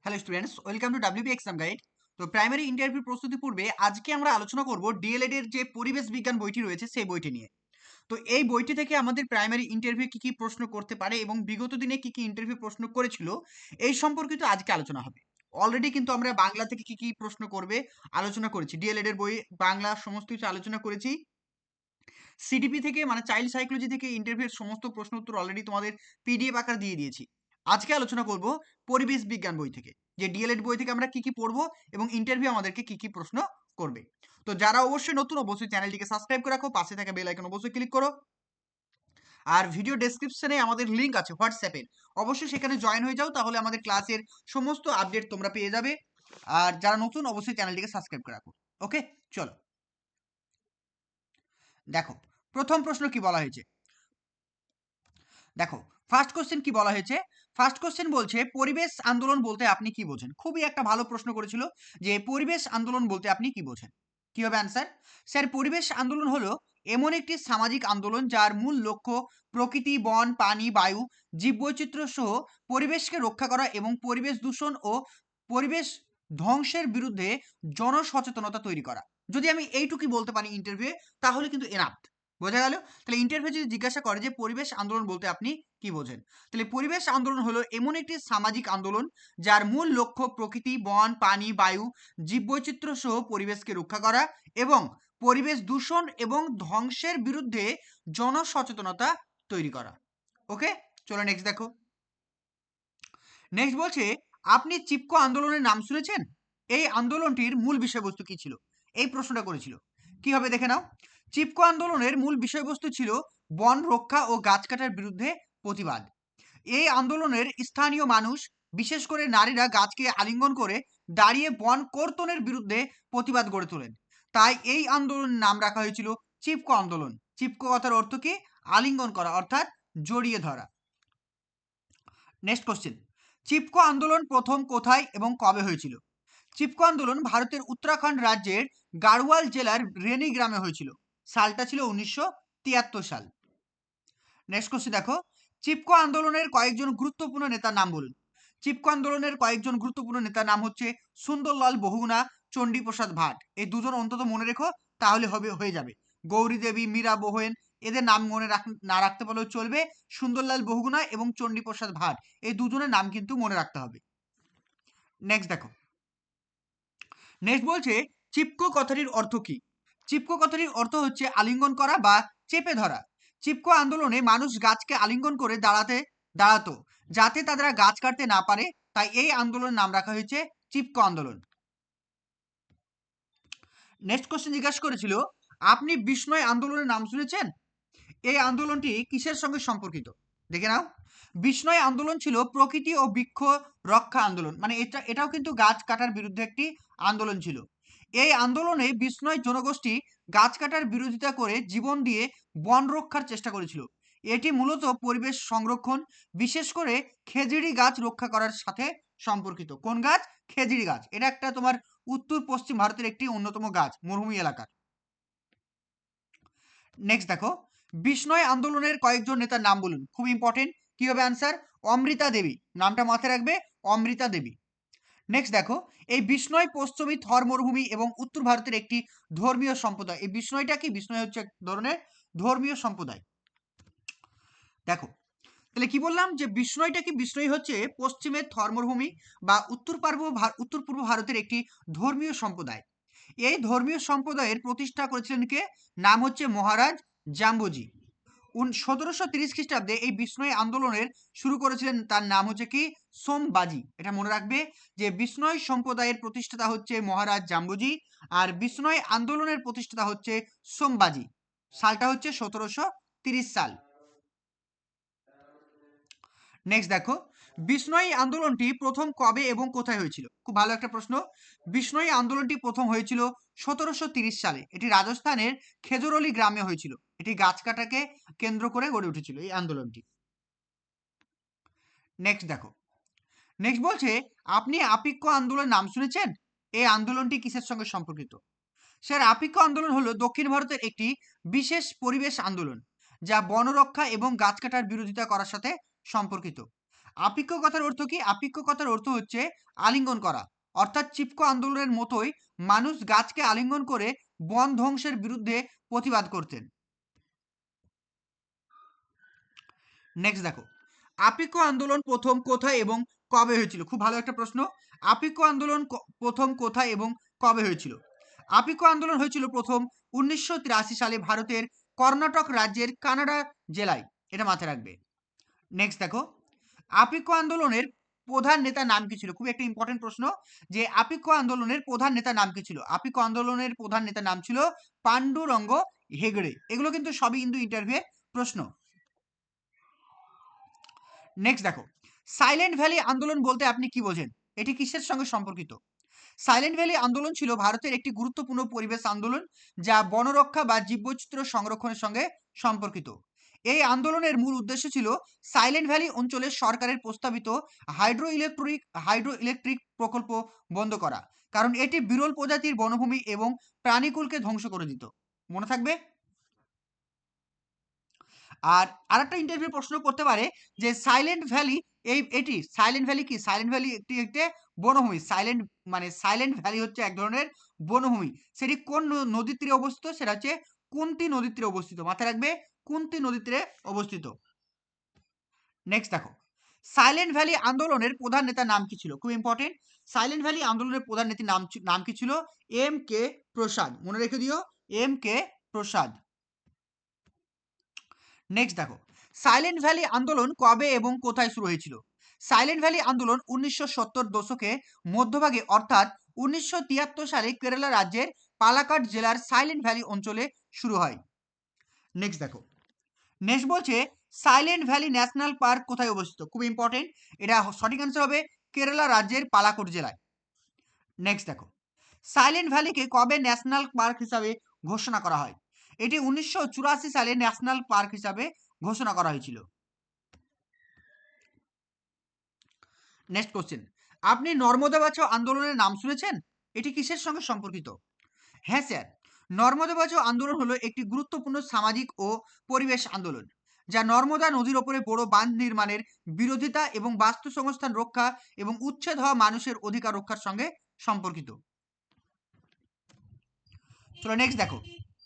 Hello students, welcome to WB exam guide. তো primary interview প্রস্তুতি পূর্বে আজকে আমরা আলোচনা করব ডিএলএড এর যে পরিবেশ বিজ্ঞান বইটি রয়েছে সেই বইটি নিয়ে। তো এই বইটি থেকে আমাদের প্রাইমারি ইন্টারভিউ কি কি প্রশ্ন করতে পারে এবং বিগত দিনে কি কি ইন্টারভিউ প্রশ্ন করেছিল এই সম্পর্কিত আজকে আলোচনা হবে। অলরেডি কিন্তু আমরা বাংলা থেকে কি কি প্রশ্ন করবে আলোচনা করেছি, ডিএলএড এর বই বাংলা সমস্ত কিছু আলোচনা করেছি। সিডিপি থেকে মানে চাইল্ড সাইকোলজি থেকে ইন্টারভিউর সমস্ত প্রশ্ন উত্তর অলরেডি তোমাদের পিডিএফ আকার দিয়ে দিয়েছি। আজকে আলোচনা করব পরিবেশ বিজ্ঞান বই থেকে, যে ডিএলএড বই থেকে আমরা কি কি পড়বো এবং ইন্টারভিউ আমাদেরকে কি কি প্রশ্ন করবে। তো যারা অবশ্যই নতুন, অবশ্যই চ্যানেলটিকে সাবস্ক্রাইব করে রাখো, পাশে থাকা বেল আইকন অবশ্যই ক্লিক করো। আর ভিডিও ডেসক্রিপশনে আমাদের লিঙ্ক আছে হোয়াটসঅ্যাপের, অবশ্যই সেখানে জয়েন হয়ে যাও, তাহলে আমাদের ক্লাসের সমস্ত আপডেট তোমরা পেয়ে যাবে। আর যারা নতুন অবশ্যই চ্যানেলটিকে সাবস্ক্রাইব করে রাখো। ওকে, চলো দেখো প্রথম প্রশ্ন কি বলা হয়েছে। দেখো ফার্স্ট কোশ্চেন কি বলা হয়েছে। ফার্স্ট কোশ্চেন বলছে পরিবেশ আন্দোলন বলতে আপনি কি বোঝেন। খুবই একটা ভালো প্রশ্ন করেছিল যে পরিবেশ আন্দোলন বলতে আপনি কি বোঝেন। কি হবে অ্যান্সার? স্যার, পরিবেশ আন্দোলন হলো এমন একটি সামাজিক আন্দোলন যার মূল লক্ষ্য প্রকৃতি, বন, পানি, বায়ু, জীববৈচিত্র্য সহ পরিবেশকে রক্ষা করা এবং পরিবেশ দূষণ ও পরিবেশ ধ্বংসের বিরুদ্ধে জনসচেতনতা তৈরি করা। যদি আমি এইটুকুই বলতে পারি ইন্টারভিউ, তাহলে কিন্তু এনাফ। বোঝা গেল? তাহলে ইন্টারভিউ যদি জিজ্ঞাসা করে যে পরিবেশ আন্দোলন বলতে আপনি কি বোঝেন, তাহলে পরিবেশ আন্দোলন হলো এমন একটি সামাজিক আন্দোলন যার মূল লক্ষ্য প্রকৃতি, বন, পানি, বায়ু, জীববৈচিত্র্য সহ পরিবেশকে রক্ষা করা এবং পরিবেশ দূষণ এবং ধ্বংসের বিরুদ্ধে জনসচেতনতা তৈরি করা। ওকে, চলো নেক্সট দেখো। নেক্সট বলছে আপনি চিপকো আন্দোলনের নাম শুনেছেন। এই আন্দোলনটির মূল বিষয়বস্তু কি ছিল। এই প্রশ্নটা করেছিল। কি হবে দেখে নাও। চিপকো আন্দোলনের মূল বিষয়বস্তু ছিল বন রক্ষা ও গাছ কাটার বিরুদ্ধে প্রতিবাদ। এই আন্দোলনের স্থানীয় মানুষ, বিশেষ করে নারীরা গাছকে আলিঙ্গন করে দাঁড়িয়ে বন কর্তনের বিরুদ্ধে প্রতিবাদ গড়ে তোলেন। তাই এই আন্দোলনের নাম রাখা হয়েছিল চিপকো আন্দোলন। চিপকো কথার অর্থ কি? আলিঙ্গন করা, অর্থাৎ জড়িয়ে ধরা। নেক্সট কোশ্চেন, চিপকো আন্দোলন প্রথম কোথায় এবং কবে হয়েছিল। চিপকো আন্দোলন ভারতের উত্তরাখণ্ড রাজ্যের গাড়ওয়াল জেলার রেনি গ্রামে হয়েছিল। সালটা ছিল 1973 সাল। নেক্সট কোশ্চেন দেখো, চিপকো আন্দোলনের কয়েকজন গুরুত্বপূর্ণ নেতার নাম বলুন। চিপকো আন্দোলনের কয়েকজন গুরুত্বপূর্ণ নেতার নাম হচ্ছে সুন্দরলাল বহুগুণা, চণ্ডীপ্রসাদ ভাট। এই দুজন অন্তত মনে রেখো, তাহলে হয়ে যাবে। গৌরী দেবী, মীরা বোহেন, এদের নাম মনে না রাখতে পারলেও চলবে। সুন্দরলাল বহুগুণা এবং চণ্ডীপ্রসাদ ভাট, এই দুজনের নাম কিন্তু মনে রাখতে হবে। নেক্সট দেখো। নেক্সট বলছে চিপকো কথাটির অর্থ কি। চিপকো কথাটির অর্থ হচ্ছে আলিঙ্গন করা বা চেপে ধরা। চিপকো আন্দোলনে মানুষ গাছকে আলিঙ্গন করে দাঁড়াতো যাতে তারা গাছ কাটতে না পারে, তাই এই আন্দোলনের নাম রাখা হয়েছে চিপকো আন্দোলন। নেক্সট কোশ্চেন জিজ্ঞাসা করেছিল আপনি বিষ্ণয় আন্দোলনের নাম শুনেছেন। এই আন্দোলনটি কিসের সঙ্গে সম্পর্কিত দেখে নাও। বিষ্ণয় আন্দোলন ছিল প্রকৃতি ও বৃক্ষ রক্ষা আন্দোলন, মানে এটাও কিন্তু গাছ কাটার বিরুদ্ধে একটি আন্দোলন ছিল। এই আন্দোলনে বিষ্ণয় জনগোষ্ঠী গাছ কাটার বিরোধিতা করে জীবন দিয়ে বন রক্ষার চেষ্টা করেছিল। এটি মূলত পরিবেশ সংরক্ষণ, বিশেষ করে খেজুরি গাছ রক্ষা করার সাথে সম্পর্কিত। কোন গাছ? খেজুরি গাছ। এটা একটা তোমার উত্তর পশ্চিম ভারতের একটি অন্যতম গাছ, মরুভূমি এলাকার। নেক্সট দেখো, বিষ্ণয় আন্দোলনের কয়েকজন নেতার নাম বলুন। খুব ইম্পর্টেন্ট। কি হবে অ্যান্সার? অমৃতা দেবী। নামটা মাথায় রাখবে, অমৃতা দেবী। নেক্সট দেখো, এই বিষ্ণয় পশ্চিমী থর মরুভূমি এবং উত্তর ভারতের একটি ধর্মীয় সম্প্রদায়। এই বিষ্ণয়টা কি? বিষ্ণয় হচ্ছে এক ধরনের ধর্মীয় সম্প্রদায়। দেখো, তাহলে কি বললাম যে বিষ্ণয়টা কি? বিষ্ণয় হচ্ছে পশ্চিমের থর মরুভূমি বা উত্তর পূর্ব ভারতের একটি ধর্মীয় সম্প্রদায়। এই ধর্মীয় সম্প্রদায়ের প্রতিষ্ঠা করেছিলেন কে? নাম হচ্ছে মহারাজ জাম্বোজি। 1730 খ্রিস্টাব্দে এই বিষ্ণয় আন্দোলনের শুরু করেছিলেন, তার নাম হচ্ছে কি? সোমবাজি। এটা মনে রাখবে যে বিষ্ণয় সম্প্রদায়ের প্রতিষ্ঠাতা হচ্ছে মহারাজ জাম্বোজি, আর বিষ্ণয় আন্দোলনের প্রতিষ্ঠাতা হচ্ছে সোমবাজি। সালটা হচ্ছে 1730 সাল। নেক্সট দেখো, বিষ্ণয়ী আন্দোলনটি প্রথম কবে এবং কোথায় হয়েছিল। খুব ভালো একটা প্রশ্ন। বিষ্ণয়ী আন্দোলনটি প্রথম হয়েছিল 1730 সালে। এটি রাজস্থানের খেজুরলি গ্রামে হয়েছিল। এটি গাছ কাটাকে কেন্দ্র করে গড়ে উঠেছিল এই আন্দোলনটি। নেক্সট দেখো। নেক্সট বলছে আপনি আপিক্য আন্দোলনের নাম শুনেছেন। এই আন্দোলনটি কিসের সঙ্গে সম্পর্কিত। স্যার, আপিক্য আন্দোলন হলো দক্ষিণ ভারতের একটি বিশেষ পরিবেশ আন্দোলন যা বনরক্ষা এবং গাছ কাটার বিরোধিতা করার সাথে সম্পর্কিত। আপিক্য কথার অর্থ কি? আপিক্য কথার অর্থ হচ্ছে আলিঙ্গন করা, অর্থাৎ চিপকো আন্দোলনের মতোই মানুষ গাছকে আলিঙ্গন করে বন ধ্বংসের বিরুদ্ধে প্রতিবাদ করতেন। নেক্সট দেখো, আপিক্য আন্দোলন প্রথম কোথায় এবং কবে হয়েছিল? খুব ভালো একটা প্রশ্ন। আপিক্য আন্দোলন প্রথম কোথায় এবং কবে হয়েছিল? আপিক্য আন্দোলন হয়েছিল প্রথম 1983 সালে ভারতের কর্ণাটক রাজ্যের কানাডা জেলায়। এটা মাথায় রাখবে। নেক্সট দেখো, আপিক্য আন্দোলনের প্রধান নেতার নাম কি ছিল? খুব একটা ইম্পর্টেন্ট প্রশ্ন, যে আপিক্য আন্দোলনের প্রধান নেতার নাম কি ছিল? আপিক্য আন্দোলনের প্রধান নেতার নাম ছিল পান্ডুরঙ্গ হেগড়ে। এগুলো কিন্তু সবই কিন্তু ইন্টারভিউয়ের প্রশ্ন। নেক্সট দেখো, সাইলেন্ট ভ্যালি আন্দোলন বলতে আপনি কি বোঝেন? এটি কিসের সঙ্গে সম্পর্কিত? সাইলেন্ট ভ্যালি আন্দোলন ছিল ভারতের একটি গুরুত্বপূর্ণ পরিবেশ আন্দোলন, যা বনরক্ষা বা জীববৈচিত্র্য সংরক্ষণের সঙ্গে সম্পর্কিত। এই আন্দোলনের মূল উদ্দেশ্য ছিল সাইলেন্ট ভ্যালি অঞ্চলে সরকারের প্রস্তাবিত হাইড্রো ইলেকট্রিক প্রকল্প বন্ধ করা, কারণ এটি বিরল প্রজাতির বনভূমি এবং প্রাণীকুলকে ধ্বংস করে দিত। মনে থাকবে। আর আরেকটা ইন্টারভিউ প্রশ্ন করতে পারে যে সাইলেন্ট ভ্যালি, এটি সাইলেন্ট ভ্যালি কি? সাইলেন্ট ভ্যালি একটি একটি বনভূমি। সাইলেন্ট ভ্যালি হচ্ছে এক ধরনের বনভূমি। সেটি কোন নদীর তীরে অবস্থিত? সেটা হচ্ছে কুন্তি নদীর তীরে অবস্থিত। মাথায় রাখবে, কুন্তি নদীর তীরে অবস্থিত। নেক্সট দেখো, সাইলেন্ট ভ্যালি আন্দোলনের প্রধান নেতার নাম কি ছিল? খুব ইম্পর্টেন্ট। সাইলেন্ট ভ্যালি আন্দোলনের প্রধান নেতার নাম কি ছিল? এম কে প্রসাদ। মনে রেখে দিও, এম কে প্রসাদ। নেক্সট দেখো, সাইলেন্ট ভ্যালি আন্দোলন কবে এবং কোথায় শুরু হয়েছিল? সাইলেন্ট ভ্যালি আন্দোলন 1970 দশকে মধ্যভাগে, অর্থাৎ 1973 সালে কেরালা রাজ্যের পালাকাড জেলার সাইলেন্ট ভ্যালি অঞ্চলে শুরু হয়। নেক্সট দেখো, নেক্সট বলছে সাইলেন্ট ভ্যালি ন্যাশনাল পার্ক কোথায় অবস্থিত? খুব ইম্পর্টেন্ট, এটা সঠিক অ্যান্সার হবে কেরালা রাজ্যের পালাকাড জেলায়। নেক্সট দেখো, সাইলেন্ট ভ্যালিকে কবে ন্যাশনাল পার্ক হিসাবে ঘোষণা করা হয়? এটি 1984 সালে ন্যাশনাল পার্ক হিসাবে ঘোষণা করা হয়েছিল। নেক্সট কোশ্চেন, আপনি নর্মদা বাঁচাও আন্দোলনের নাম শুনেছেন? এটি কিসের সঙ্গে সম্পর্কিত? হ্যাঁ স্যার, নর্মদা বাঁচাও আন্দোলন হলো একটি গুরুত্বপূর্ণ সামাজিক ও পরিবেশ আন্দোলন, যা নর্মদা নদীর ওপরে বড় বাঁধ নির্মাণের বিরোধিতা এবং বাস্তু সংস্থান রক্ষা এবং উচ্ছেদ হওয়া মানুষের অধিকার রক্ষার সঙ্গে সম্পর্কিত। চলো নেক্সট দেখো,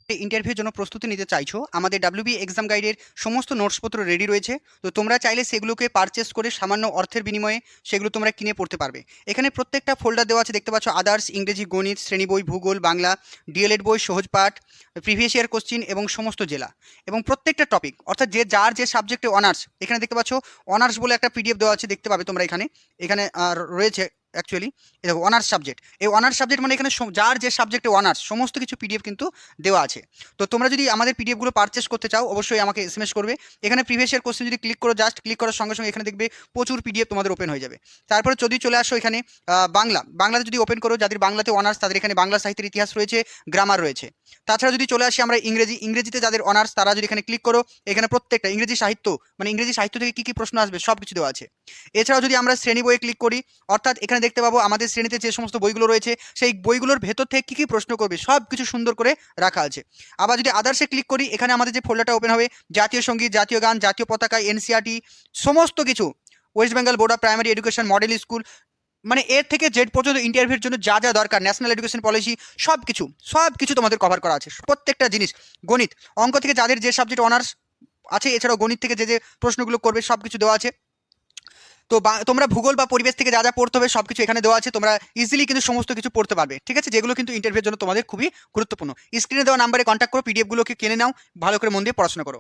ইন্টারভিউর জন্য প্রস্তুতি নিতে চাইছো, আমাদের ডাব্লিউবি এক্সাম গাইডের সমস্ত নোটসপত্র রেডি রয়েছে। তো তোমরা চাইলে সেগুলোকে পারচেস করে সামান্য অর্থের বিনিময়ে সেগুলো তোমরা কিনে পড়তে পারবে। এখানে প্রত্যেকটা ফোল্ডার দেওয়া আছে, দেখতে পাচ্ছ, আদার্স, ইংরেজি, গণিত, শ্রেণী বই, ভূগোল, বাংলা, ডিএলএড বই, সহজ পাঠ, প্রিভিয়াস ইয়ার কোশ্চিন এবং সমস্ত জেলা এবং প্রত্যেকটা টপিক, অর্থাৎ যার যে সাবজেক্টে অনার্স, এখানে দেখতে পাচ্ছ অনার্স বলে একটা পিডিএফ দেওয়া আছে, দেখতে পাবে তোমরা এখানে এখানে রয়েছে অ্যাকচুয়ালি। এই দেখো, অনার্স সাবজেক্ট, এই অনার্স সাবজেক্ট মানে এখানে যার যে সাবজেক্টে অনার্স সমস্ত কিছু পিডিএফ কিন্তু দেওয়া আছে। তো তোমরা যদি আমাদের পিডিএফগুলো পারচেস করতে চাও, অবশ্যই আমাকে এসএমএস করবে। এখানে প্রিভিয়াস ইয়ার কোশ্চেন যদি ক্লিক করো, জাস্ট ক্লিক করার সঙ্গে সঙ্গে এখানে দেখবে প্রচুর পিডিএফ তোমাদের ওপেন হয়ে যাবে। তারপরে যদি চলে আসো এখানে বাংলাতে যদি ওপেন করো, যাদের বাংলাতে অনার্স তাদের এখানে বাংলা সাহিত্যের ইতিহাস রয়েছে, গ্রামার রয়েছে। তাছাড়া যদি চলে আসি আমরা ইংরেজিতে যাদের অনার্স তারা যদি এখানে ক্লিক করো, এখানে প্রত্যেকটা ইংরেজি সাহিত্য, মানে ইংরেজি সাহিত্য থেকে কী কী প্রশ্ন আসবে সব কিছু দেওয়া আছে। এছাড়াও যদি আমরা শ্রেণী বইয়ে ক্লিক করি, অর্থাৎ এখানে দেখতে পাবো আমাদের শ্রেণীতে যে সমস্ত বইগুলো রয়েছে সেই বইগুলোর ভেতর থেকে কী কী প্রশ্ন করবে সব কিছু সুন্দর করে রাখা আছে। আবার যদি আদার্সে ক্লিক করি, এখানে আমাদের যে ফোল্ডারটা ওপেন হবে, জাতীয় সঙ্গীত, জাতীয় গান, জাতীয় পতাকা, এনসিইআরটি, সমস্ত কিছু, West Bengal board of primary education, model school, মানে এর থেকে জেড পর্যন্ত ইন্টারভিউর জন্য যা যা দরকার, ন্যাশনাল এডুকেশন পলিসি, সব কিছু তোমাদের কভার করা আছে, প্রত্যেকটা জিনিস। গণিত, অঙ্ক থেকে যাদের যে সাবজেক্ট অনার্স আছে, এছাড়াও গণিত থেকে যে প্রশ্নগুলো করবে সব কিছু দেওয়া আছে। তো তোমরা ভূগোল বা পরিবেশ থেকে যা যা পড়তে হবে সব কিছু এখানে দেওয়া আছে, তোমরা ইজিলি কিন্তু সমস্ত কিছু পড়তে পারবে, ঠিক আছে, যেগুলো কিন্তু ইন্টারভিউর জন্য তোমাদের খুবই গুরুত্বপূর্ণ। স্ক্রিনে দেওয়া নাম্বারে কন্ট্যাক্ট করো, পিডিএফগুলোকে কিনে নাও, ভালো করে মন দিয়ে পড়াশোনা করো।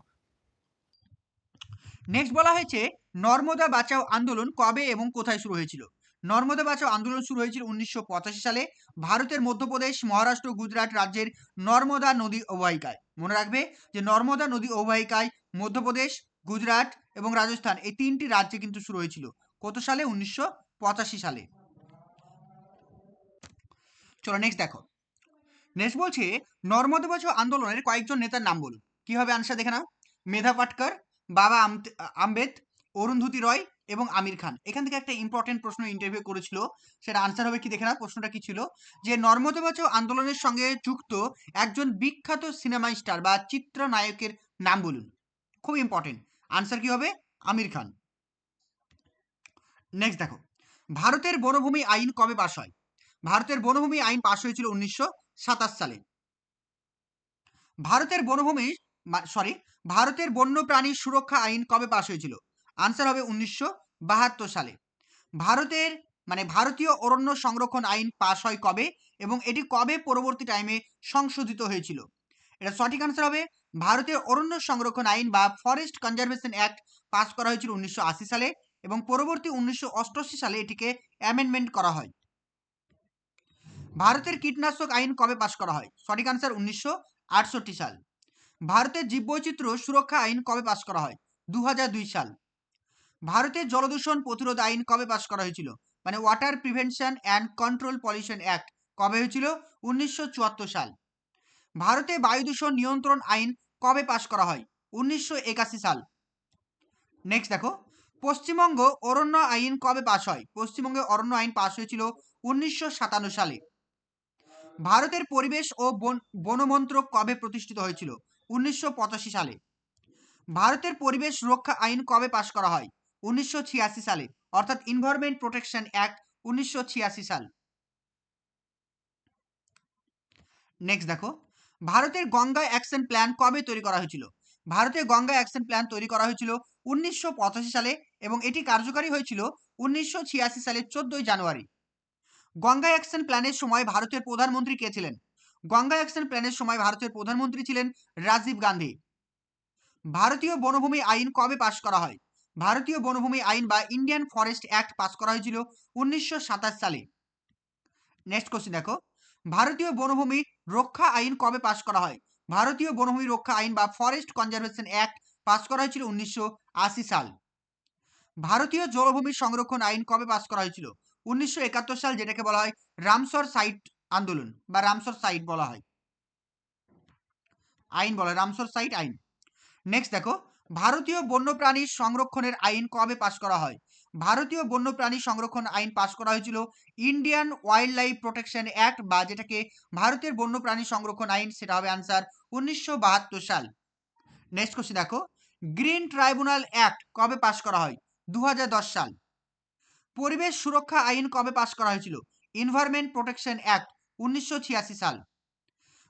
নেক্সট বলা হয়েছে নর্মদা বাঁচাও আন্দোলন কবে এবং কোথায় শুরু হয়েছিল? নর্মদা বাঁচাও আন্দোলন শুরু হয়েছিল 1985 সালে ভারতের মধ্যপ্রদেশ, মহারাষ্ট্র, গুজরাট রাজ্যের নর্মদা নদী অববাহিকায়। মনে রাখবে যে নর্মদা নদী অববাহিকায় মধ্যপ্রদেশ, গুজরাট এবং রাজস্থান, এই তিনটি রাজ্যে কিন্তু শুরু হয়েছিল। কত সালে? 1985 সালে। চলো নেক্সট দেখো, নেক্সট বলছে নর্মদা বাঁচাও আন্দোলনের কয়েকজন নেতার নাম বলুন। কি হবে আনসার দেখে নাও। মেধা পাটকর, বাবা আম্বেদ, অরুন্ধতী রয় এবং আমির খান। এখান থেকে একটা ইম্পর্টেন্ট প্রশ্ন ইন্টারভিউ করেছিল, সেটা আনসার হবে কি দেখে নাও। প্রশ্নটা কি ছিল? যে নর্মদা বাঁচাও আন্দোলনের সঙ্গে যুক্ত একজন বিখ্যাত সিনেমা স্টার বা চিত্রনায়কের নাম বলুন। খুব ইম্পর্টেন্ট, আনসার কি হবে? আমির খান। নেক্সট দেখো, ভারতের বনভূমি আইন কবে পাশ হয়? ভারতের বনভূমি আইন পাশ হয়েছিল 1927 সালে। ভারতের বনভূমি সরি ভারতের বন্যপ্রাণী সুরক্ষা আইন কবে পাশ হয়েছিল? আনসার হবে 1972 সালে। ভারতের ভারতীয় অরণ্য সংরক্ষণ আইন পাশ হয় কবে এবং এটি কবে পরবর্তী টাইমে সংশোধিত হয়েছিল? এটা সঠিক আনসার হবে ভারতীয় অরণ্য সংরক্ষণ আইন বা ফরেস্ট কনজারভেশন অ্যাক্ট পাস করা হয়েছিল 1980 সালে এবং পরবর্তী 1988 সালে এটিকে অ্যামেন্ডমেন্ট করা হয়। ভারতের কীটনাশক আইন কবে পাশ করা হয়? সঠিক আনসার 1968 সাল। ভারতের জীববৈচিত্র্য সুরক্ষা আইন কবে পাশ করা হয়? 2002 সাল। ভারতের জলদূষণ প্রতিরোধ আইন কবে পাশ করা হয়েছিল? Water prevention and control pollution act কবে হয়েছিল? 1974 সাল। ভারতে বায়ু দূষণ নিয়ন্ত্রণ আইন কবে পাশ করা হয়? 1981 সাল। নেক্সট দেখো, পশ্চিমবঙ্গ অরণ্য আইন কবে পাশ হয়? পশ্চিমবঙ্গে অরণ্য আইন পাশ হয়েছিল 1957 সালে। ভারতের পরিবেশ ও বন মন্ত্রক কবে প্রতিষ্ঠিত হয়েছিল? 1985 সালে। ভারতের পরিবেশ রক্ষা আইন কবে পাশ করা হয়? 1986 সালে, অর্থাৎ এনভায়রনমেন্ট প্রোটেকশন অ্যাক্ট 1986 সাল। নেক্সট দেখো, ভারতের গঙ্গা অ্যাকশন প্ল্যান কবে তৈরি করা হয়েছিল? ভারতের গঙ্গা অ্যাকশন প্ল্যান তৈরি করা হয়েছিল 1985 সালে এবং এটি কার্যকারী হয়েছিল 1986 সালের 14 জানুয়ারি। গঙ্গা অ্যাকশন প্ল্যানের সময় ভারতের প্রধানমন্ত্রী কে ছিলেন? গঙ্গা অ্যাকশন প্ল্যানের সময় ভারতের প্রধানমন্ত্রী ছিলেন রাজীব গান্ধী। ভারতীয় বনভূমি আইন কবে পাশ করা হয়? ভারতীয় বনভূমি আইন বা ইন্ডিয়ান ফরেস্ট অ্যাক্ট পাস করা হয়েছিল 1927 সালে। নেক্সট কোশ্চেন দেখো, ভারতীয় বনভূমি রক্ষা আইন কবে পাশ করা হয়? ভারতীয় বনভূমি রক্ষা আইন বা ফরেস্ট কনজারভেশন অ্যাক্ট পাস করা হয়েছিল 1980 সাল। ভারতীয় জলভূমি সংরক্ষণ আইন কবে পাস করা হয়েছিল? 1971 সাল, যেটাকে বলা হয় রামসর সাইট আন্দোলন বা রামসর সাইট বলা হয়, আইন বলা হয় রামসর সাইট আইন। নেক্সট দেখো, ভারতীয় বন্যপ্রাণী সংরক্ষণের আইন কবে পাশ করা হয়? ভারতীয় বন্যপ্রাণী সংরক্ষণ আইন পাশ করা হয়েছিল Indian wild life protection act বা যেটাকে ভারতের বন্যপ্রাণী সংরক্ষণ আইন, সেটা হবে আনসার 1972 সাল। নেক্সট কোশ্চেন দেখো, গ্রিন ট্রাইব্যুনাল অ্যাক্ট কবে পাশ করা হয়? 2010 সাল। পরিবেশ সুরক্ষা আইন কবে পাশ করা হয়েছিল? এনভায়রনমেন্ট প্রোটেকশন অ্যাক্ট 1986 সাল।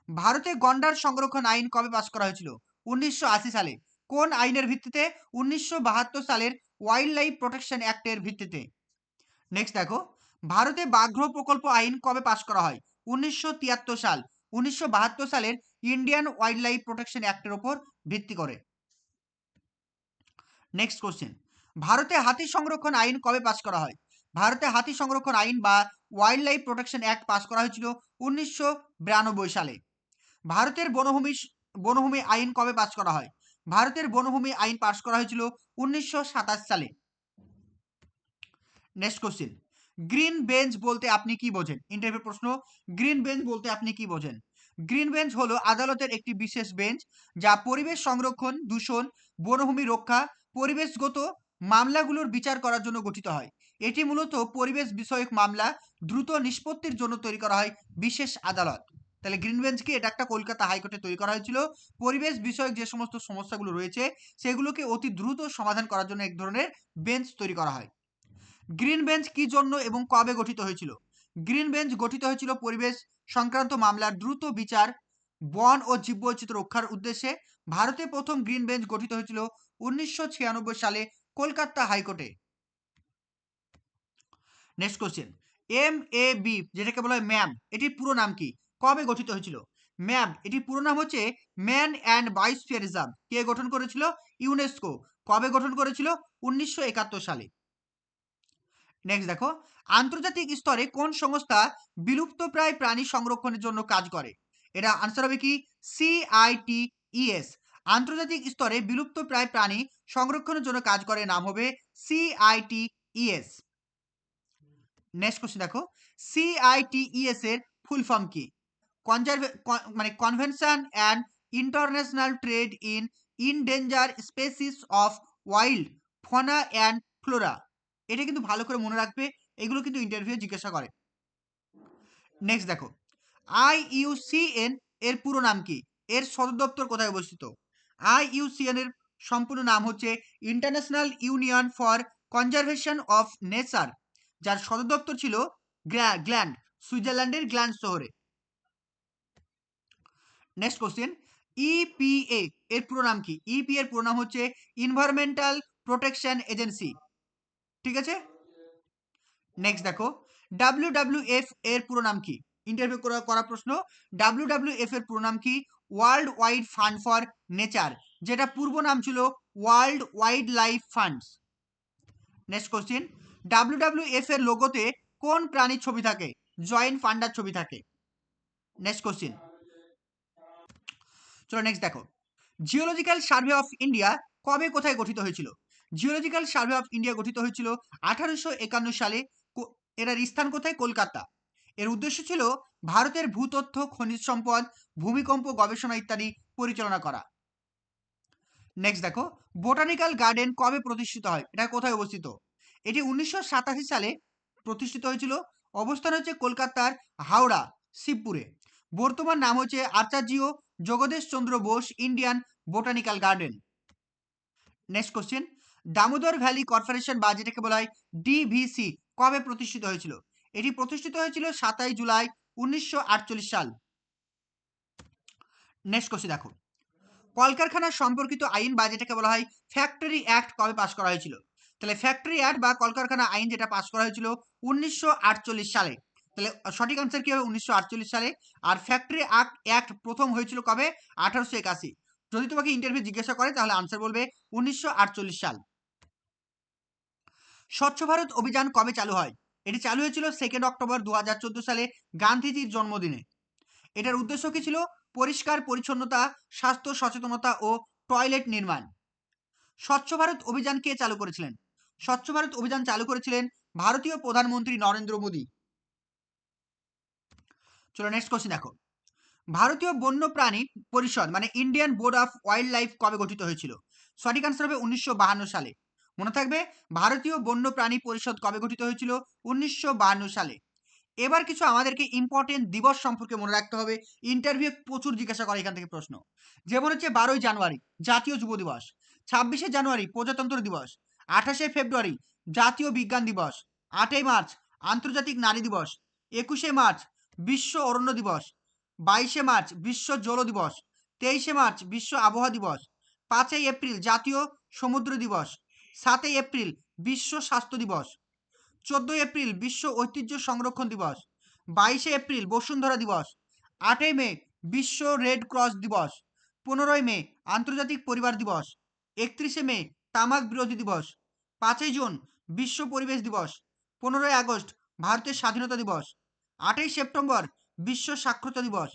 ভারতে গন্ডার সংরক্ষণ আইন কবে পাশ করা হয়েছিল? 1980 সালে। কোন আইনের ভিত্তিতে? 1972 সালের ওয়াইল্ড লাইফ প্রোটেকশন অ্যাক্টের ভিত্তিতে। নেক্সট দেখো, ভারতে ব্যাঘ্র প্রকল্প আইন কবে পাশ করা হয়? 1973 সাল। 1972 সালের ইন্ডিয়ান ওয়াইল্ড লাইফ প্রোটেকশন অ্যাক্টের ওপর ভিত্তি করে। নেক্সট কোশ্চেন, ভারতে হাতি সংরক্ষণ আইন কবে পাশ করা হয়? ভারতে হাতি সংরক্ষণ আইন বা ওয়াইল্ড লাইফ প্রোটেকশন অ্যাক্ট পাশ করা হয়েছিল 1992 সালে। ভারতের বনভূমি আইন কবে পাশ করা হয়? ভারতের বনভূমি আইন পাশ করা হয়েছিল 1927 সালে। নেক্সট কোশ্চেন, গ্রিন বেঞ্চ বলতে আপনি কি বোঝেন? ইন্টারভিউ প্রশ্ন, গ্রিন বেঞ্চ বলতে আপনি কি বোঝেন? গ্রিন বেঞ্চ হলো আদালতের একটি বিশেষ বেঞ্চ যা পরিবেশ সংরক্ষণ, দূষণ, বনভূমি রক্ষা, পরিবেশগত মামলাগুলোর বিচার করার জন্য গঠিত হয়। এটি মূলত পরিবেশ বিষয়ক মামলা দ্রুত নিষ্পত্তির জন্য তৈরি করা হয় বিশেষ আদালত। তাহলে গ্রিন বেঞ্চ কি? এটা একটা কলকাতা হাইকোর্টে তৈরি করা হয়েছিল। পরিবেশ বিষয়ক যে সমস্ত সমস্যাগুলো রয়েছে সেগুলোকে অতি দ্রুত সমাধান করার জন্য এক ধরনের বেঞ্চ তৈরি করা হয়। গ্রিন বেঞ্চ কি জন্য এবং কবে গঠিত হয়েছিল? গ্রিন বেঞ্চ গঠিত হয়েছিল পরিবেশ সংক্রান্ত মামলার দ্রুত বিচার, বন ও জীববৈচিত্র্য রক্ষার উদ্দেশ্যে। ভারতে প্রথম গ্রিন বেঞ্চ গঠিত হয়েছিল 1996 সালে কলকাতা হাইকোর্টে। নেক্সট কোশ্চেন, MAB যেটাকে বলা হয় ম্যাম, এটির পুরো নাম কি? কবে গঠিত হয়েছিল? ম্যাম এটির পুরো নাম হচ্ছে ম্যান অ্যান্ড বায়োস্ফিয়ার রিজার্ভ। কে গঠন করেছিল? ইউনেস্কো। কবে গঠন করেছিল? 1971 সালে। নেক্সট দেখো, আন্তর্জাতিক স্তরে কোন সংস্থা বিলুপ্তপ্রায় প্রাণী সংরক্ষণের জন্য কাজ করে? এটা আনসার হবে কি? CITES। আন্তর্জাতিক স্তরে বিলুপ্তপ্রায় প্রাণী সংরক্ষণের জন্য কাজ করে, নাম হবে CITES। নেক্সট কোশ্চেন দেখো, CITES এর ফুল ফর্ম কি? Convention and international trade in endangered species of wild fauna and flora. এটা কিন্তু ভালো করে মনে রাখবে, এগুলো কিন্তু ইন্টারভিউ জিজ্ঞাসা করে। নেক্সট দেখো, IUCN এর পুরো নাম কি? এর সদর দপ্তর কোথায় অবস্থিত? IUCN এর সম্পূর্ণ নাম হচ্ছে international union for conservation of nature, যার সদর দপ্তর ছিল গ্ল্যান্ড, সুইজারল্যান্ডের গ্ল্যান্ড শহরে। নেক্সট কোশ্চেন, ইপিএ এর পুরো নাম কি? ইপি এর পুরো নাম হচ্ছে ইনভায়রনমেন্টাল প্রোটেকশন এজেন্সি, ঠিক আছে। নেক্সট দেখো, ডাব্লিউডাব্লিউএফ এর পুরো নাম কি? ইন্টারভিউ করা প্রশ্ন, ডাব্লিউডাব্লিউএফ এর পুরো নাম কি? World wide fund for nature, যেটা পূর্ব নাম ছিল world wild life funds. Next question, WWF এর লোগোতে কোন প্রাণীর ছবি থাকে? জয়েন্ট পান্ডার ছবি থাকে। নেক্সট কোশ্চেন, চলো নেক্সট দেখো, জিওলজিক্যাল সার্ভে অফ ইন্ডিয়া কবে কোথায় গঠিত হয়েছিল? জিওলজিক্যাল সার্ভে অফ ইন্ডিয়া গঠিত হয়েছিল 1851 সালে। এর স্থান কোথায়? কলকাতা। এর উদ্দেশ্য ছিল ভারতের ভূতথ্য, খনিজ সম্পদ, ভূমিকম্প গবেষণা ইত্যাদি পরিচালনা করা। নেক্সট দেখো, বোটানিক্যাল গার্ডেন কবে প্রতিষ্ঠিত হয়? এটা কোথায় অবস্থিত? এটি 1987 সালে প্রতিষ্ঠিত হয়েছিল। অবস্থান হচ্ছে কলকাতার হাওড়া শিবপুরে। বর্তমান নাম হচ্ছে Acharya Jagadish Chandra Bose Indian botanical garden. Next question, Damodar valley corporation বা যেটাকে বলা হয় ডিভিসি কবে প্রতিষ্ঠিত হয়েছিল? এটি প্রতিষ্ঠিত হয়েছিল 27 জুলাই 1948 সাল। নেক্সট কোশ্চেন দেখো, কলকারখানা সম্পর্কিত আইন বা যেটাকে বলা হয় ফ্যাক্টরি অ্যাক্ট কবে পাস করা হয়েছিল? তাহলে ফ্যাক্টরি অ্যাক্ট বা কলকারখানা আইন যেটা পাস করা হয়েছিল 1948 সালে। তাহলে সঠিক আনসার কি হবে? 1948 সালে। আর ফ্যাক্টরি অ্যাক্ট প্রথম হয়েছিল কবে? 1881। যদি তোমাকে ইন্টারভিউ জিজ্ঞাসা করে তাহলে আনসার বলবে 1948 সাল। স্বচ্ছ ভারত অভিযান কবে চালু হয়? এটি চালু হয়েছিল 2 অক্টোবর 2014 সালে, গান্ধীজির জন্মদিনে। এটার উদ্দেশ্য কি ছিল? পরিষ্কার পরিচ্ছন্নতা, স্বাস্থ্য সচেতনতা ও টয়লেট নির্মাণ। স্বচ্ছ ভারত অভিযান কে চালু করেছিলেন? স্বচ্ছ ভারত অভিযান চালু করেছিলেন ভারতীয় প্রধানমন্ত্রী নরেন্দ্র মোদী। চলো নেক্সট কোশ্চেন দেখো, ভারতীয় বন্যপ্রাণী পরিষদ মানে Indian board of wild life কবে গঠিত হয়েছিল? সঠিক আনসার হবে 1952 সালে। মনে থাকবে, ভারতীয় বন্যপ্রাণী পরিষদ কবে গঠিত হয়েছিল? 1952 সালে। এবার কিছু আমাদেরকে ইম্পর্টেন্ট দিবস সম্পর্কে মনে রাখতে হবে। ইন্টারভিউ প্রচুর জিজ্ঞাসা করে এখান থেকে প্রশ্ন। যেমন হচ্ছে 12ই জানুয়ারি জাতীয় যুব দিবস, 26শে জানুয়ারি প্রজাতন্ত্র দিবস, 28শে ফেব্রুয়ারি জাতীয় বিজ্ঞান দিবস, 8ই মার্চ আন্তর্জাতিক নারী দিবস, 21শে মার্চ বিশ্ব অরণ্য দিবস, 22শে মার্চ বিশ্ব জল দিবস, 23শে মার্চ বিশ্ব আবহাওয়া দিবস, 5ই এপ্রিল জাতীয় সমুদ্র দিবস, 7ই এপ্রিল বিশ্ব স্বাস্থ্য দিবস, 14 এপ্রিল বিশ্ব ঐতিহ্য সংরক্ষণ দিবস, 22শে এপ্রিল বসুন্ধরা দিবস, 8ই মে বিশ্ব রেড ক্রস দিবস, 15ই মে আন্তর্জাতিক পরিবার দিবস, 31শে মে তামাক বিরোধী দিবস, 5ই জুন বিশ্ব পরিবেশ দিবস, 15ই আগস্ট ভারতের স্বাধীনতা দিবস, 8ই সেপ্টেম্বর বিশ্ব সাক্ষরতা দিবস,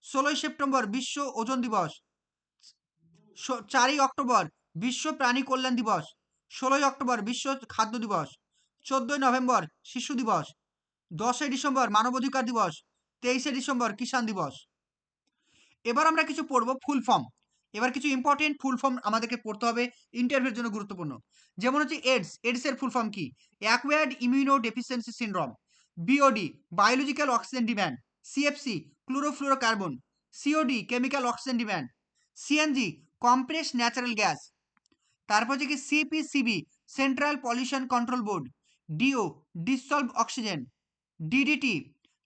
16ই সেপ্টেম্বর বিশ্ব ওজন দিবস, 4ই অক্টোবর বিশ্ব প্রাণী কল্যাণ দিবস, 16ই অক্টোবর বিশ্ব খাদ্য দিবস, 14ই নভেম্বর শিশু দিবস, 10ই ডিসেম্বর মানবাধিকার দিবস, 23শে ডিসেম্বর কিষাণ দিবস। এবার আমরা কিছু পড়বো ফুল ফর্ম। এবার কিছু ইম্পর্টেন্ট ফুল ফর্ম আমাদেরকে পড়তে হবে, ইন্টারভিউর জন্য গুরুত্বপূর্ণ। যেমন হচ্ছে এডস এর ফুল ফর্ম কি? Acquired immuno deficiency syndrome. BOD biological oxygen demand. CFC chlorofluorocarbon. COD chemical oxygen demand. CNG compress natural gas. তারপর হচ্ছে কি CPCB central pollution control board. DO dissolve oxygen. DDT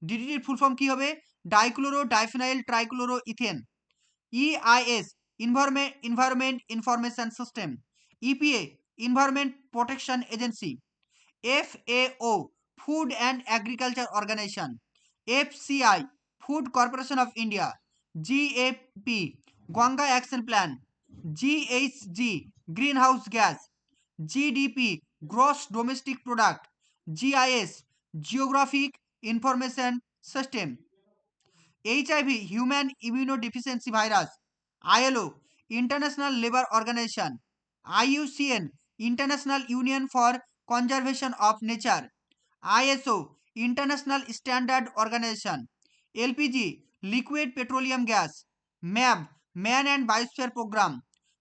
ডিডিটির ফুল ফর্ম কি হবে? Dichloro diphenyl trichloro ethane. EIS environment information system. EPA environment protection agency. FAO food and agriculture organization. FCI food corporation of India. GAP Ganga action plan. GHG green house gas. GDP gross domestic product. GIS geographic information system. HIV human immunodeficiency virus. ILO international labour organization. IUCN international union for conservation of nature. ISO international standard organization. LPG liquid petroleum gas. MAB man and biosphere programme.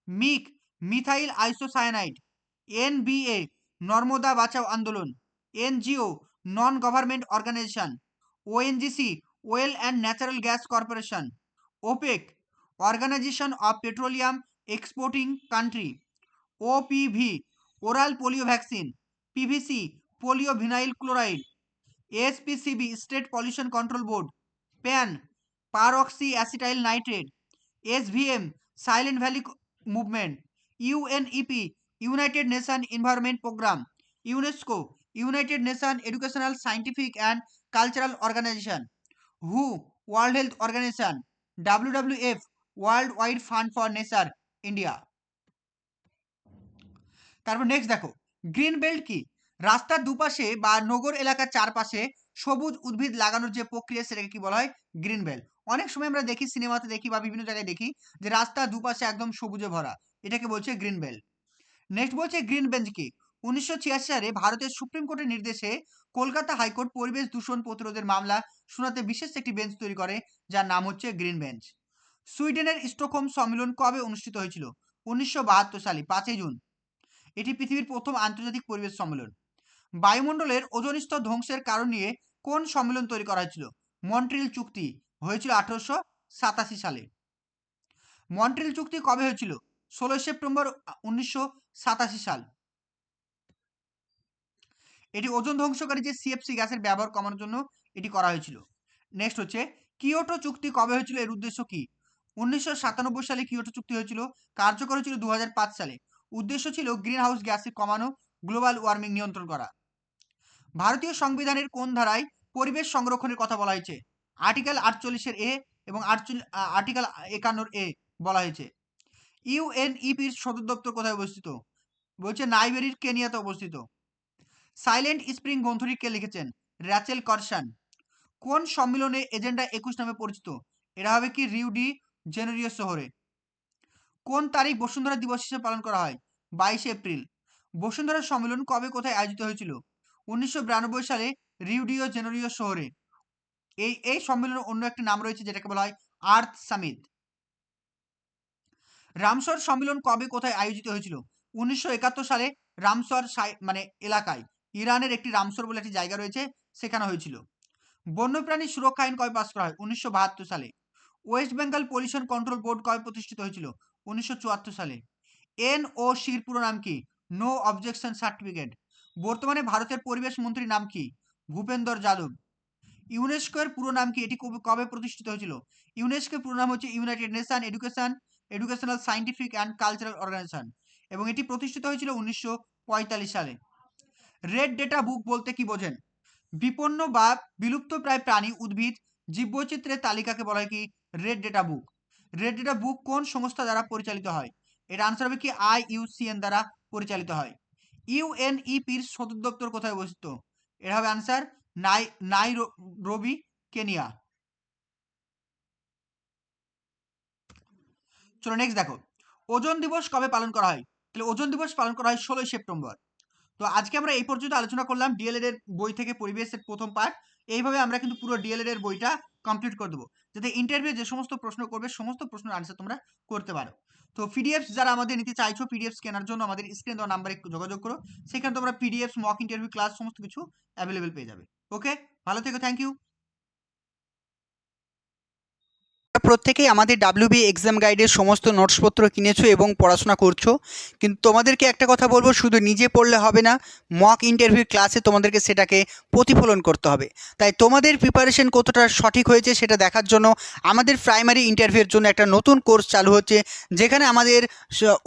MIC methyl isocyanide. NBA Narmada Bachao Andolan. NGO non government organization. ONGC oil and natural gas corporation. OPEC organization of petroleum exporting country. OPV oral polio vaccine. PVC polio vinyl chloride, এসপিসিবি state pollution control board, PAN peroxy acetyl nitrate, SVM Silent Valley movement, UNEP united nation environment programme, UNESCO united nation educational scientific and cultural organization, হু world health organization, WWF world wide fund for nature India. তারপর next দেখো, green belt কি? রাস্তার দুপাশে বা নগর এলাকার চারপাশে সবুজ উদ্ভিদ লাগানোর যে প্রক্রিয়া সেটাকে কি বলা হয়? Green belt. অনেক সময় আমরা দেখি, সিনেমাতে দেখি বা বিভিন্ন জায়গায় দেখি যে রাস্তার দুপাশে একদম সবুজে ভরা, এটাকে বলছে গ্রিন বেল্ট। নেক্সট বলছে গ্রিন বেঞ্চ কি? 1986 সালে ভারতের সুপ্রিম কোর্টের নির্দেশে কলকাতা হাইকোর্ট পরিবেশ দূষণ প্রতিরোধের মামলা শোনাতে বিশেষ একটি বেঞ্চ তৈরি করে, যার নাম হচ্ছে গ্রিন বেঞ্চ। সুইডেনের স্টকহোম সম্মেলন কবে অনুষ্ঠিত হয়েছিল? 1972 সালে 5 জুন। এটি পৃথিবীর প্রথম আন্তর্জাতিক পরিবেশ সম্মেলন। বায়ুমণ্ডলের ওজোন স্তর ধ্বংসের কারণ নিয়ে কোন সম্মেলন তৈরি করা হয়েছিল? মন্ট্রিল চুক্তি হয়েছিল 1887 সালে। মন্ট্রিল চুক্তি কবে হয়েছিল? 16 সেপ্টেম্বর 1987 সাল। এটি ওজোন ধ্বংসকারী যে সিএফসি গ্যাসের ব্যবহার কমানোর জন্য এটি করা হয়েছিল। নেক্সট হচ্ছে কিয়োটো চুক্তি কবে হয়েছিল? এর উদ্দেশ্য কি? 1997 সালে কিয়োটো চুক্তি হয়েছিল, কার্যকর হয়েছিল 2005 সালে। উদ্দেশ্য ছিল গ্রিন হাউস গ্যাস কমানো, গ্লোবাল ওয়ার্মিং নিয়ন্ত্রণ করা। ভারতীয় সংবিধানের কোন ধারায় পরিবেশ সংরক্ষণের কথা বলা হয়েছে? আর্টিকেল 48 এ এবং আর্টিকেল 51 এ বলা হয়েছে। ইউএনইপির সদর দপ্তর কোথায় অবস্থিত? বলছে নাইজেরিয়ার কেনিয়াতে অবস্থিত। সাইলেন্ট স্প্রিং গ্রন্থটি কে লিখেছেন? Rachel Carson. কোন সম্মেলনে এজেন্ডা 21 নামে পরিচিত? এরা হবে কি রিও ডি জেনেরিও শহরে। কোন তারিখ বসুন্ধরা দিবস হিসেবে পালন করা হয়? 22 এপ্রিল। বসুন্ধরা সম্মেলন কবে কোথায় আয়োজিত হয়েছিল? 1992 সালে রিও ডি জেনেরিও শহরে। এই সম্মেলনের অন্য একটি নাম রয়েছে যেটাকে বলা হয় আর্থ সামিট। রামসর সম্মেলন কবে কোথায় আয়োজিত হয়েছিল? 1971 সালে রামসর মানে এলাকায়, ইরানের একটি রামসর বলে একটি জায়গা রয়েছে, সেখানে হয়েছিল। বন্যপ্রাণী সুরক্ষা আইন কবে পাস করা হয়? 1972 সালে। West Bengal pollution control board কবে প্রতিষ্ঠিত হয়েছিল? 1974 সালে। এনওসির পুরো নাম কি? No objection certificate. বর্তমানে ভারতের পরিবেশ মন্ত্রীর নাম কি? ভূপেন্দর যাদব। ইউনেস্কোর পুরো নাম কি? এটি কবে প্রতিষ্ঠিত হয়েছিল? ইউনেস্কোর পুরো নাম হচ্ছে United nation educational scientific and cultural Organization, এবং এটি প্রতিষ্ঠিত হয়েছিল 1945 সালে। রেড ডেটা বুক বলতে কি বোঝেন? বিপন্ন বা বিলুপ্ত প্রায় প্রাণী, উদ্ভিদ, জীববৈচিত্র্যের তালিকাকে বলা হয় কি? Red data book. Red data book কোন সংস্থা দ্বারা পরিচালিত হয়? এর আনসার হবে কি IUCN দ্বারা পরিচালিত হয়। ইউএনইপির সদর দপ্তর কোথায় অবস্থিত? এর হবে আনসার নাইরোবি, কেনিয়া। চলো নেক্সট দেখো, ওজোন দিবস কবে পালন করা হয়? তাহলে ওজোন দিবস পালন করা হয় 16 সেপ্টেম্বর। তো আজকে আমরা এই পর্যন্ত আলোচনা করলাম ডিএলএড এর বই থেকে পরিবেশের প্রথম পার্ট। এইভাবে আমরা কিন্তু পুরো ডিএলএড এর বইটা কমপ্লিট করে দেবো, যাতে ইন্টারভিউ যে সমস্ত প্রশ্ন করবে সমস্ত প্রশ্নের আনসার তোমরা করতে পারো। তো পিডিএফ যারা আমাদের নিতে চাইছো, পিডিএফ কেনার জন্য আমাদের স্ক্রিন দেওয়া নাম্বারে যোগাযোগ করো, সেখানে তোমরা পিডিএফ, মক ইন্টারভিউ, ক্লাস সমস্ত কিছু অ্যাভেলেবেল পেয়ে যাবে। ওকে, ভালো থেকো, থ্যাংক ইউ। প্রত্যেকেই আমাদের ডাব্লিউবি এক্সাম গাইডের সমস্ত নোটসপত্র কিনেছো এবং পড়াশোনা করছো, কিন্তু তোমাদেরকে একটা কথা বলবো, শুধু নিজে পড়লে হবে না, মক ইন্টারভিউ ক্লাসে তোমাদেরকে সেটাকে প্রতিফলন করতে হবে। তাই তোমাদের প্রিপারেশন কতটা সঠিক হয়েছে সেটা দেখার জন্য আমাদের প্রাইমারি ইন্টারভিউয়ের জন্য একটা নতুন কোর্স চালু হচ্ছে, যেখানে আমাদের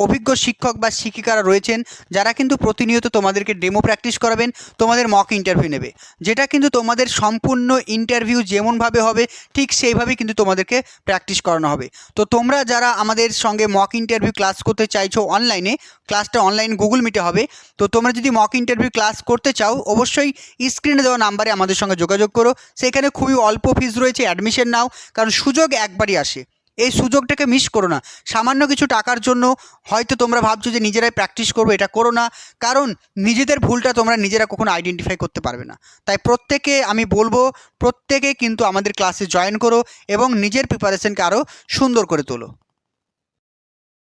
অভিজ্ঞ শিক্ষক বা শিক্ষিকারা রয়েছেন, যারা কিন্তু প্রতিনিয়ত তোমাদেরকে ডেমো প্র্যাকটিস করাবেন, তোমাদের মক ইন্টারভিউ নেবে, যেটা কিন্তু তোমাদের সম্পূর্ণ ইন্টারভিউ যেমনভাবে হবে ঠিক সেইভাবেই কিন্তু তোমাদেরকে প্র্যাকটিস করানো হবে। তো তোমরা যারা আমাদের সঙ্গে মক ইন্টারভিউ ক্লাস করতে চাইছো অনলাইনে, ক্লাসটা অনলাইন গুগল মিটে হবে। তো তোমরা যদি মক ইন্টারভিউ ক্লাস করতে চাও, অবশ্যই স্ক্রিনে দেওয়া নাম্বারে আমাদের সঙ্গে যোগাযোগ করো। সেখানে খুবই অল্প ফিস রয়েছে, অ্যাডমিশন নাও, কারণ সুযোগ একবারই আসে, এই সুযোগটাকে মিস করো না। সামান্য কিছু টাকার জন্য হয়তো তোমরা ভাবছো যে নিজেরাই প্র্যাকটিস করবো, এটা করো না, কারণ নিজেদের ভুলটা তোমরা নিজেরা কখনো আইডেন্টিফাই করতে পারবে না। তাই প্রত্যেকে আমি বলবো, প্রত্যেকে কিন্তু আমাদের ক্লাসে জয়েন করো এবং নিজের প্রিপারেশনকে আরও সুন্দর করে তোলো।